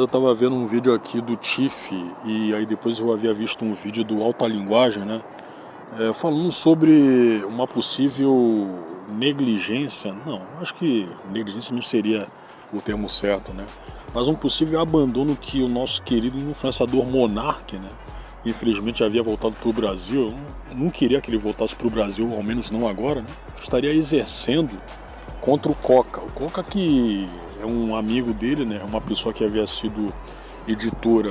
Eu estava vendo um vídeo aqui do Tiff e aí depois eu havia visto um vídeo do Alta Linguagem, né? Falando sobre uma possível negligência. Não, acho que negligência não seria o termo certo, né? Mas um possível abandono que o nosso querido influenciador Monark, né? Infelizmente havia voltado para o Brasil. Eu não queria que ele voltasse para o Brasil, ao menos não agora, né? Estaria exercendo contra o Coca. O Coca, que é um amigo dele, né? Uma pessoa que havia sido editora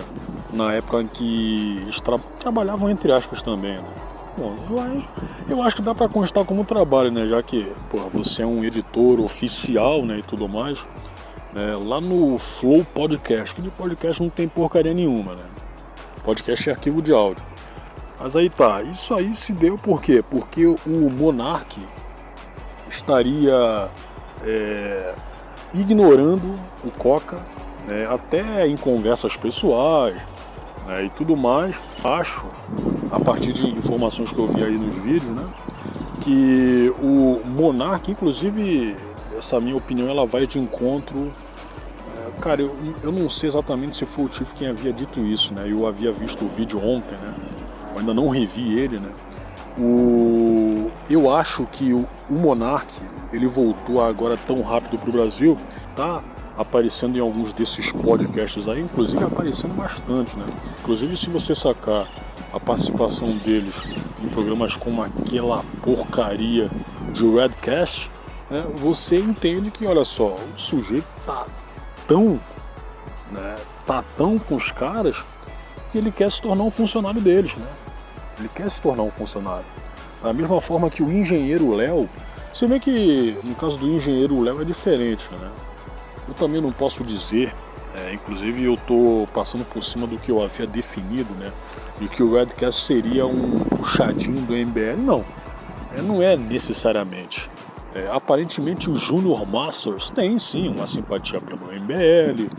na época em que eles trabalhavam entre aspas também, né? Bom, eu acho que dá para constar como trabalho, né? Já que você é um editor oficial, né? E tudo mais, né? Lá no Flow Podcast, que de podcast não tem porcaria nenhuma, né? Podcast é arquivo de áudio. Mas aí tá, isso aí se deu por quê? Porque o Monark estaria ignorando o Coca, né, até em conversas pessoais, né, e tudo mais. Acho, a partir de informações que eu vi aí nos vídeos, né, que o Monark, inclusive, essa minha opinião, ela vai de encontro. Cara, eu não sei exatamente se foi o Tiff quem havia dito isso, né? Eu havia visto o vídeo ontem, né? Eu ainda não revi ele, né? Eu acho que o Monark, ele voltou agora tão rápido pro Brasil, tá aparecendo em alguns desses podcasts aí, inclusive aparecendo bastante, né? Inclusive, se você sacar a participação deles em programas como aquela porcaria de Redcast, né, você entende que, olha só, o sujeito tá tão com os caras que ele quer se tornar um funcionário deles, né? Ele quer se tornar um funcionário. Da mesma forma que o engenheiro Léo, você vê que no caso do engenheiro Léo é diferente, né? Eu também não posso dizer, inclusive eu estou passando por cima do que eu havia definido, né? De que o Redcast seria um puxadinho do MBL. Não é necessariamente. Aparentemente o Junior Masters tem sim uma simpatia pelo MBL.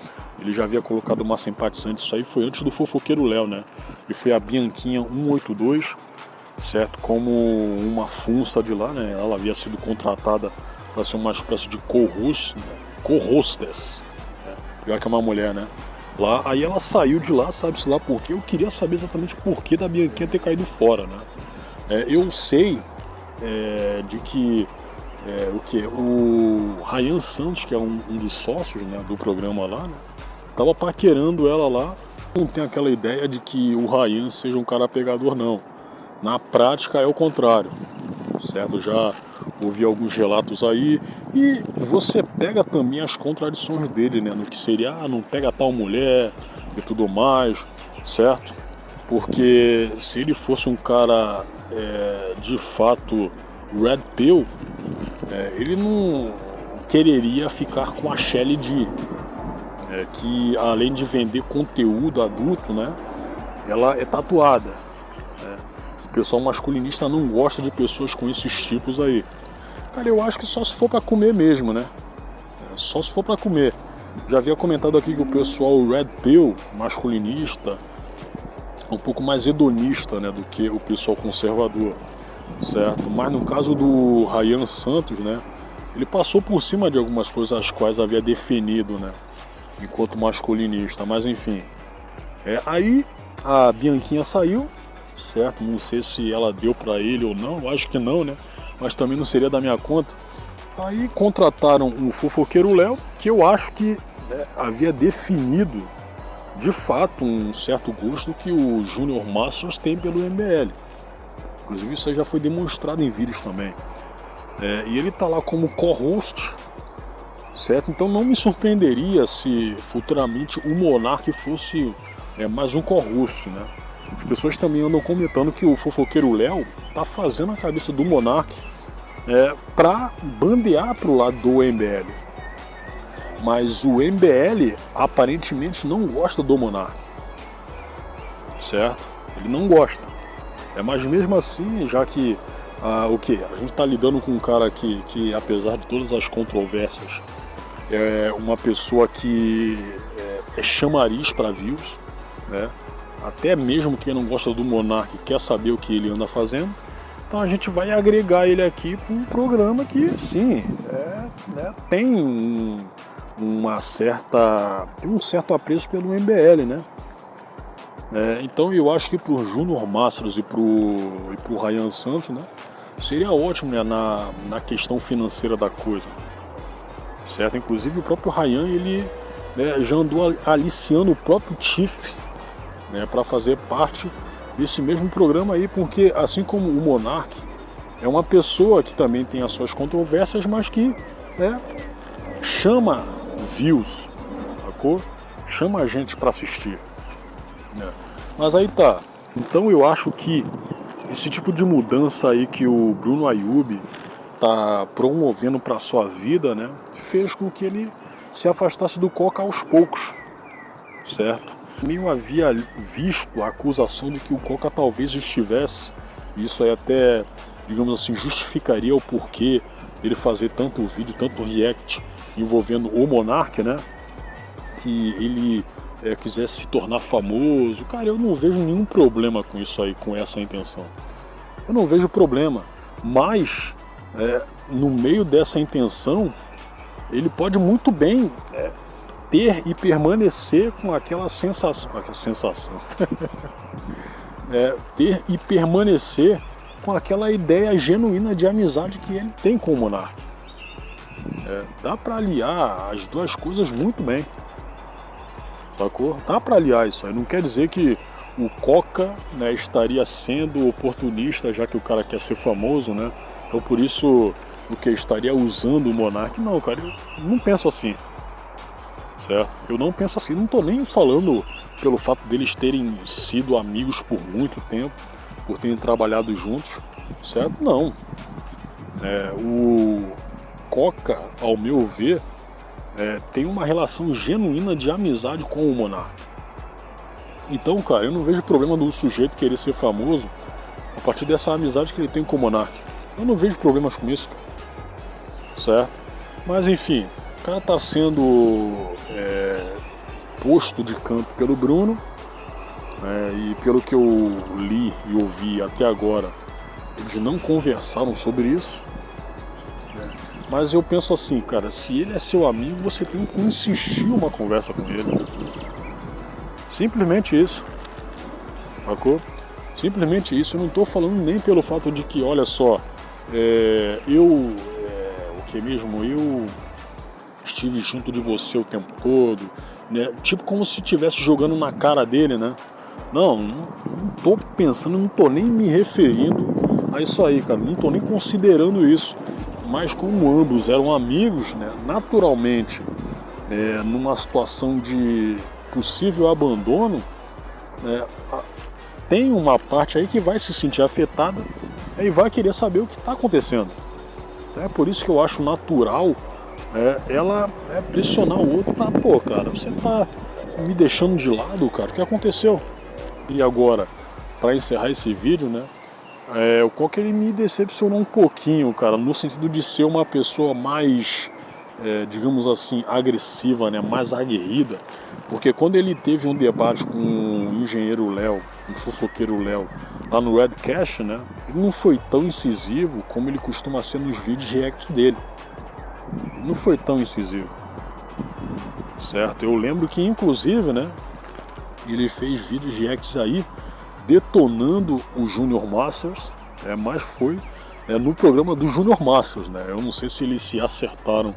Ele já havia colocado uma simpatizante, isso aí foi antes do fofoqueiro Léo, né? E foi a Bianquinha 182, certo? Como uma funça de lá, né? Ela havia sido contratada para ser uma espécie de co-host, né? Co-hostess, né? Já que é uma mulher, né? Lá, aí ela saiu de lá, sabe-se lá por quê? Eu queria saber exatamente o porquê da Bianquinha ter caído fora, né? Eu sei de que o Ryan Santos, que é um dos sócios, né, do programa lá, né, tava paquerando ela lá. Não tem aquela ideia de que o Ryan seja um cara pegador, não. Na prática é o contrário, certo? Já ouvi alguns relatos aí e você pega também as contradições dele, né, no que seria, não pega tal mulher e tudo mais, certo? Porque se ele fosse um cara de fato Red Pill, ele não quereria ficar com a Shelly D, que além de vender conteúdo adulto, né, ela é tatuada, né? O pessoal masculinista não gosta de pessoas com esses tipos aí. Cara, eu acho que só se for pra comer mesmo, né? Só se for pra comer. Já havia comentado aqui que o pessoal Red Pill masculinista é um pouco mais hedonista, né, do que o pessoal conservador, certo? Mas no caso do Ryan Santos, né, ele passou por cima de algumas coisas as quais havia definido, né, enquanto masculinista. Mas enfim, aí a Bianquinha saiu, certo? Não sei se ela deu pra ele ou não, acho que não, né? Mas também não seria da minha conta. Aí contrataram o fofoqueiro Léo, que eu acho que havia definido de fato um certo gosto que o Junior Masters tem pelo MBL. Inclusive isso aí já foi demonstrado em vídeos também. E ele tá lá como co-host, certo? Então não me surpreenderia se futuramente o Monark fosse mais um co-host, né? As pessoas também andam comentando que o fofoqueiro Léo tá fazendo a cabeça do Monark para bandear pro lado do MBL. Mas o MBL aparentemente não gosta do Monark, certo? Ele não gosta. Mas mesmo assim, já que a gente está lidando com um cara que apesar de todas as controvérsias, é uma pessoa que é chamariz para views, né? Até mesmo quem não gosta do Monark quer saber o que ele anda fazendo. Então a gente vai agregar ele aqui para um programa que, sim, tem tem um certo apreço pelo MBL, né? Então eu acho que pro Júnior Mastros e pro Ryan Santos, né, seria ótimo, né, na questão financeira da coisa, certo? Inclusive o próprio Ryan, ele, né, já andou aliciando o próprio Tiff, né, para fazer parte desse mesmo programa aí, porque assim como o Monark é uma pessoa que também tem as suas controvérsias, mas que, né, chama views, sacou? Chama a gente para assistir. Mas aí tá. Então eu acho que esse tipo de mudança aí que o Bruno Ayub tá promovendo para sua vida, né, fez com que ele se afastasse do Coca aos poucos, certo? Eu havia visto a acusação de que o Coca talvez estivesse, isso aí até, digamos assim, justificaria o porquê ele fazer tanto vídeo, tanto react envolvendo o Monark, né, que ele quisesse se tornar famoso. Cara, eu não vejo nenhum problema com isso aí, com essa intenção. Eu não vejo problema, mas no meio dessa intenção, ele pode muito bem ter e permanecer com aquela sensação, ter e permanecer com aquela ideia genuína de amizade que ele tem com o Monark. Dá pra aliar as duas coisas muito bem. Sacou? Dá pra aliar isso aí. Não quer dizer que o Coca, né, estaria sendo oportunista, já que o cara quer ser famoso, né? Então por isso o que estaria usando o Monark. Não, cara, eu não penso assim. Certo? Eu não penso assim. Não tô nem falando pelo fato deles terem sido amigos por muito tempo, por terem trabalhado juntos, certo? Não. O Coca, ao meu ver, tem uma relação genuína de amizade com o Monark. Então, cara, eu não vejo problema do sujeito querer ser famoso a partir dessa amizade que ele tem com o Monark. Eu não vejo problemas com isso, certo? Mas enfim, o cara tá sendo posto de canto pelo Bruno, e pelo que eu li e ouvi até agora, eles não conversaram sobre isso. Mas eu penso assim, cara, se ele é seu amigo, você tem que insistir uma conversa com ele. Simplesmente isso. Sacou? Simplesmente isso. Eu não tô falando nem pelo fato de que, olha só, eu estive junto de você o tempo todo, né? Tipo como se estivesse jogando na cara dele, né? Não tô pensando, não tô nem me referindo a isso aí, cara. Não tô nem considerando isso. Mas como ambos eram amigos, né, naturalmente, numa situação de possível abandono, tem uma parte aí que vai se sentir afetada e vai querer saber o que está acontecendo. Então é por isso que eu acho natural ela pressionar o outro pra, pô, cara, você tá me deixando de lado, cara, o que aconteceu? E agora, para encerrar esse vídeo, né, o Coca, ele me decepcionou um pouquinho, cara, no sentido de ser uma pessoa mais, digamos assim, agressiva, né, mais aguerrida, porque quando ele teve um debate com o engenheiro Léo, o fofoqueiro Léo, lá no Redcast, né, ele não foi tão incisivo como ele costuma ser nos vídeos react dele. Ele não foi tão incisivo, certo? Eu lembro que, inclusive, né, ele fez vídeos reacts aí detonando o Júnior Masters, mas foi no programa do Júnior Masters, né? Eu não sei se eles se acertaram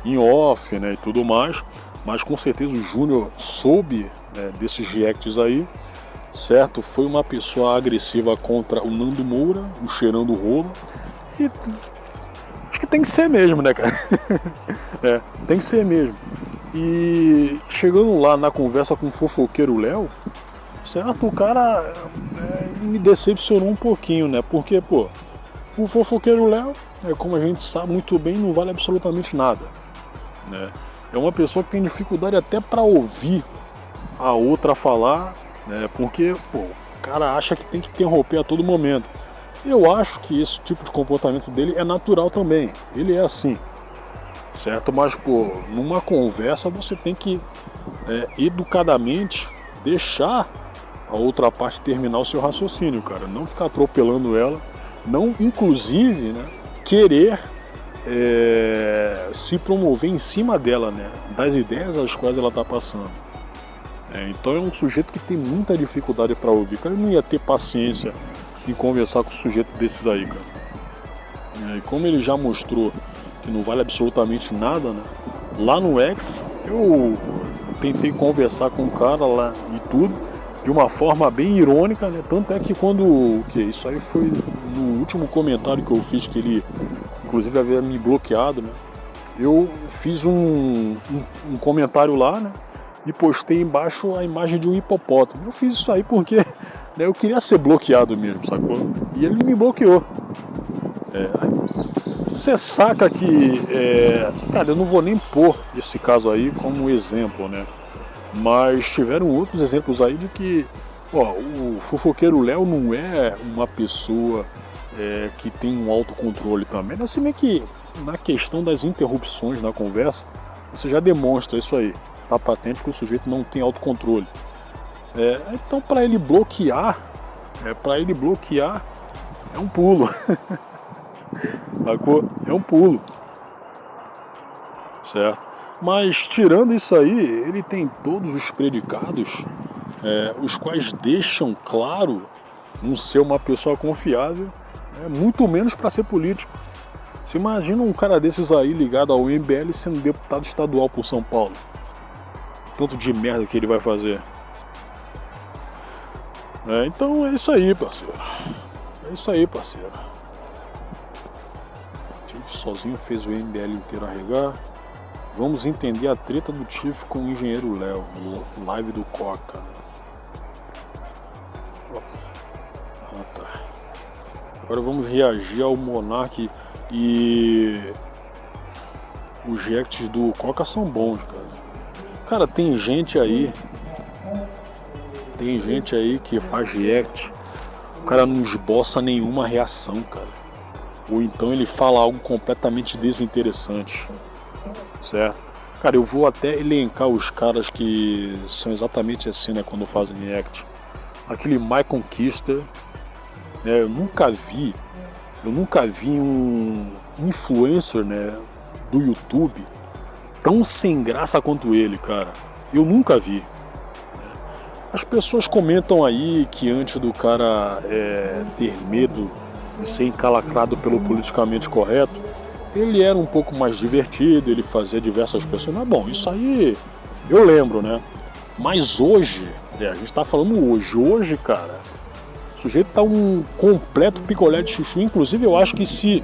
em off, né, e tudo mais, mas com certeza o Júnior soube, desses reacts aí, certo? Foi uma pessoa agressiva contra o Nando Moura, o cheirando rolo, e acho que tem que ser mesmo, né, cara? Tem que ser mesmo. E chegando lá na conversa com o fofoqueiro Léo, certo? O cara me decepcionou um pouquinho, né? Porque, pô, o fofoqueiro Léo, como a gente sabe muito bem, não vale absolutamente nada, né? É uma pessoa que tem dificuldade até para ouvir a outra falar, né? Porque, pô, o cara acha que tem que interromper a todo momento. Eu acho que esse tipo de comportamento dele é natural também. Ele é assim, certo? Mas, pô, numa conversa você tem que educadamente deixar a outra parte terminar o seu raciocínio, cara. Não ficar atropelando ela, não, inclusive, né, querer se promover em cima dela, né? Das ideias às quais ela está passando. Então é um sujeito que tem muita dificuldade para ouvir. Cara, eu não ia ter paciência em conversar com um sujeito desses aí, cara. E como ele já mostrou que não vale absolutamente nada, né? Lá no X, eu tentei conversar com o cara lá e tudo, de uma forma bem irônica, né? Tanto é que isso aí foi no último comentário que eu fiz, que ele inclusive havia me bloqueado, né? Eu fiz um comentário lá, né? E postei embaixo a imagem de um hipopótamo. Eu fiz isso aí porque, né, eu queria ser bloqueado mesmo, sacou? E ele me bloqueou. Você saca que, cara, eu não vou nem pôr esse caso aí como exemplo, né? Mas tiveram outros exemplos aí de que, o fofoqueiro Léo não é uma pessoa que tem um autocontrole também. Assim, meio que na questão das interrupções na conversa, você já demonstra isso aí. Tá patente que o sujeito não tem autocontrole. Então, para ele bloquear, é um pulo. Sacou? É um pulo. Certo? Mas tirando isso aí, ele tem todos os predicados, os quais deixam claro não ser uma pessoa confiável, muito menos para ser político. Você imagina um cara desses aí ligado ao MBL sendo deputado estadual por São Paulo. Tanto de merda que ele vai fazer. Então é isso aí, parceiro. Tiff sozinho fez o MBL inteiro arregar. Vamos entender a treta do Tiff com o engenheiro Léo, no live do Coca. Tá. Agora vamos reagir ao Monark e os reacts do Coca são bons, cara. Cara, tem gente aí que faz react, o cara não esboça nenhuma reação, cara. Ou então ele fala algo completamente desinteressante, certo? Cara, eu vou até elencar os caras que são exatamente assim, né, quando fazem react. Aquele My Conquista, né, eu nunca vi um influencer, né, do YouTube tão sem graça quanto ele, cara. Eu nunca vi. As pessoas comentam aí que antes do cara ter medo de ser encalacrado pelo politicamente correto, ele era um pouco mais divertido, ele fazia diversas pessoas. Mas bom, isso aí eu lembro, né? Mas hoje, a gente tá falando hoje, cara, o sujeito tá um completo picolé de chuchu. Inclusive eu acho que se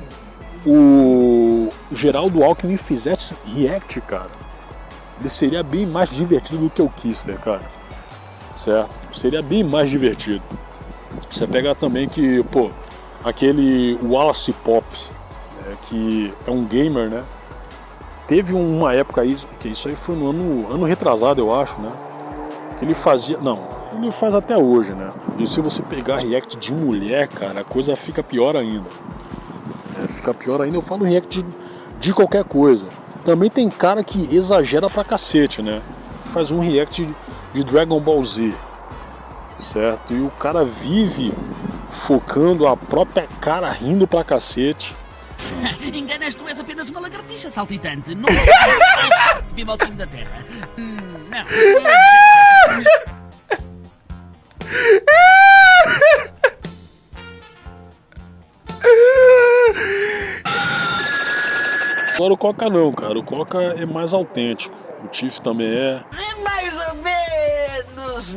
o Geraldo Alckmin fizesse react, cara, ele seria bem mais divertido do que o Kister, cara. Certo? Seria bem mais divertido. Você pega também que, aquele Wallace Pop, que é um gamer, né? Teve uma época aí, que isso aí foi no ano retrasado, eu acho, né? Que ele fazia. Não, ele faz até hoje, né? E se você pegar react de mulher, cara, a coisa fica pior ainda. Eu falo react de qualquer coisa. Também tem cara que exagera pra cacete, né? Faz um react de Dragon Ball Z, certo? E o cara vive focando a própria cara, rindo pra cacete. Enganas, tu és apenas uma lagartixa saltitante. Não é que vive ao cimo da terra. Não. Agora o Coca não, cara. O Coca é mais autêntico. O Tiff também é.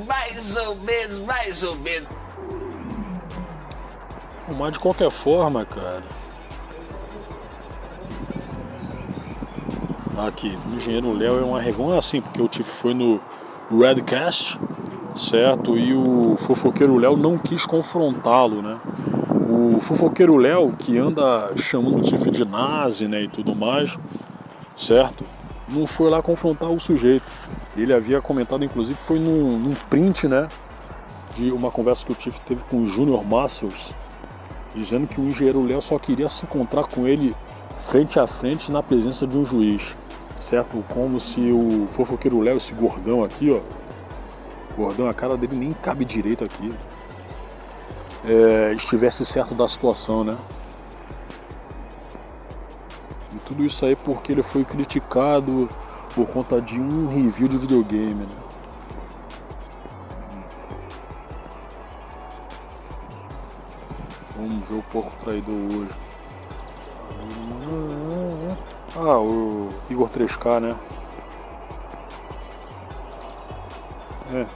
Mais ou menos. Mas de qualquer forma, cara. Aqui, o engenheiro Léo é um arregão assim, porque o Tiff foi no Redcast, certo? E o fofoqueiro Léo não quis confrontá-lo, né? O fofoqueiro Léo, que anda chamando o Tiff de nazi, né, e tudo mais, certo? Não foi lá confrontar o sujeito. Ele havia comentado, inclusive, foi num print, né, de uma conversa que o Tiff teve com o Junior Masters, dizendo que o engenheiro Léo só queria se encontrar com ele frente a frente na presença de um juiz, certo? Como se o fofoqueiro Léo, esse gordão aqui, ó, gordão, a cara dele nem cabe direito aqui, estivesse certo da situação, né? Tudo isso aí porque ele foi criticado por conta de um review de videogame, né? Vamos ver o porco traidor hoje. Ah, o Igor 3K, né? É.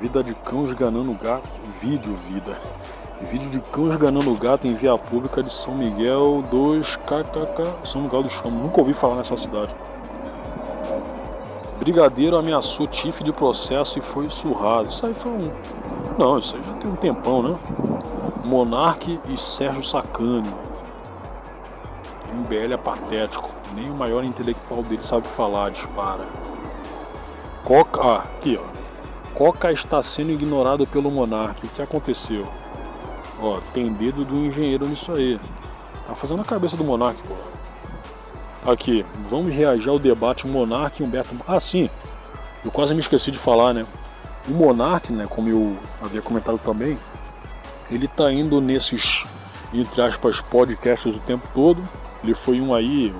Vida de cão esganando gato. Vídeo de cão esganando gato em via pública de São Miguel 2KKK. São Miguel do Chamo. Nunca ouvi falar nessa cidade. Brigadeiro ameaçou Tiff de processo e foi surrado. Isso aí foi um... Não, isso aí já tem um tempão, né? Monark e Sérgio Sacani. MBL é patético. Nem o maior intelectual dele sabe falar, dispara. Coca... Ah, aqui, ó. Coca está sendo ignorado pelo Monark. O que aconteceu? Ó, tem dedo do engenheiro nisso aí. Tá fazendo a cabeça do Monark, pô. Aqui, vamos reagir ao debate Monark e Humberto... Ah, sim. Eu quase me esqueci de falar, né? O Monark, né, como eu havia comentado também, ele tá indo nesses, entre aspas, podcasts o tempo todo. Ele foi um aí,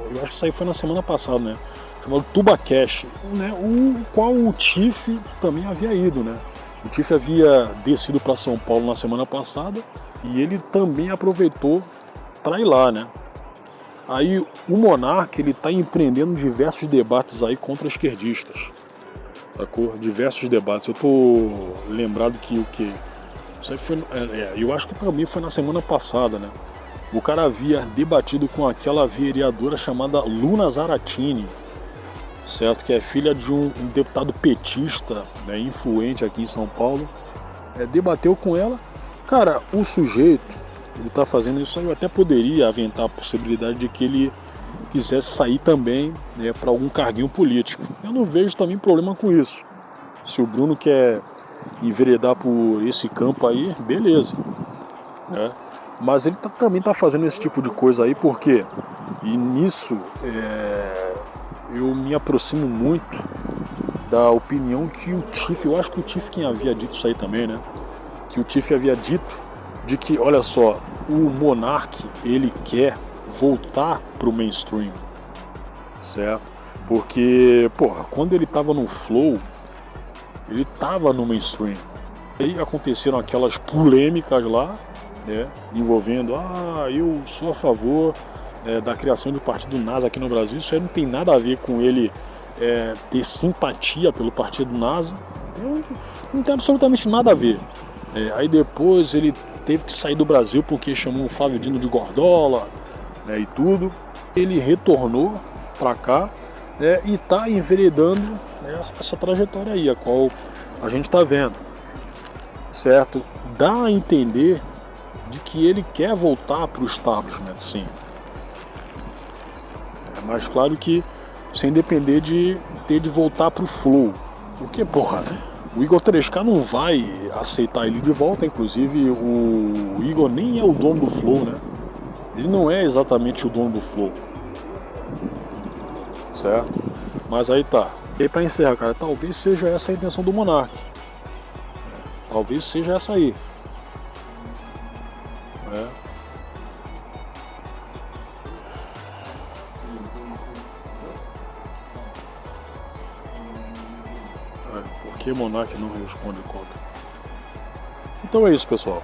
eu acho que isso aí foi na semana passada, né? Chamado TubaCast, né? O qual o Tiff também havia ido, né? O Tiff havia descido para São Paulo na semana passada e ele também aproveitou para ir lá, né? Aí o Monark, ele tá empreendendo diversos debates aí contra esquerdistas, sacou? Diversos debates. Eu tô lembrado que o que? Isso aí foi, eu acho que também foi na semana passada, né? O cara havia debatido com aquela vereadora chamada Luna Zaratini, certo? Que é filha de um deputado petista, né, influente aqui em São Paulo. Debateu com ela. Cara, o sujeito, ele tá fazendo isso aí. Eu até poderia aventar a possibilidade de que ele quisesse sair também, né, para algum carguinho político. Eu não vejo também problema com isso. Se o Bruno quer enveredar por esse campo aí, beleza, né? Mas ele também tá fazendo esse tipo de coisa aí porque, e nisso eu me aproximo muito da opinião que o Tiff, eu acho que o Tiff quem havia dito isso aí também, né? Que o Tiff havia dito de que, olha só, o Monark, ele quer voltar pro mainstream, certo? Porque, porra, quando ele tava no Flow, ele tava no mainstream. Aí aconteceram aquelas polêmicas lá, né? Envolvendo, eu sou a favor da criação do partido NASA aqui no Brasil. Isso aí não tem nada a ver com ele ter simpatia pelo partido NASA. Não tem absolutamente nada a ver. Aí depois ele teve que sair do Brasil porque chamou o Flávio Dino de Gordola, né, e tudo. Ele retornou para cá, né, e está enveredando, né, essa trajetória aí, a qual a gente está vendo, certo? Dá a entender de que ele quer voltar para o establishment, sim. Mas claro que sem depender de ter de voltar para o Flow. Porque, porra, o Igor 3K não vai aceitar ele de volta. Inclusive, o Igor nem é o dono do Flow, né? Ele não é exatamente o dono do Flow, certo? Mas aí tá. E aí, pra encerrar, cara, talvez seja essa a intenção do Monark. Talvez seja essa aí. Por que Monark não responde conta? Então é isso, pessoal.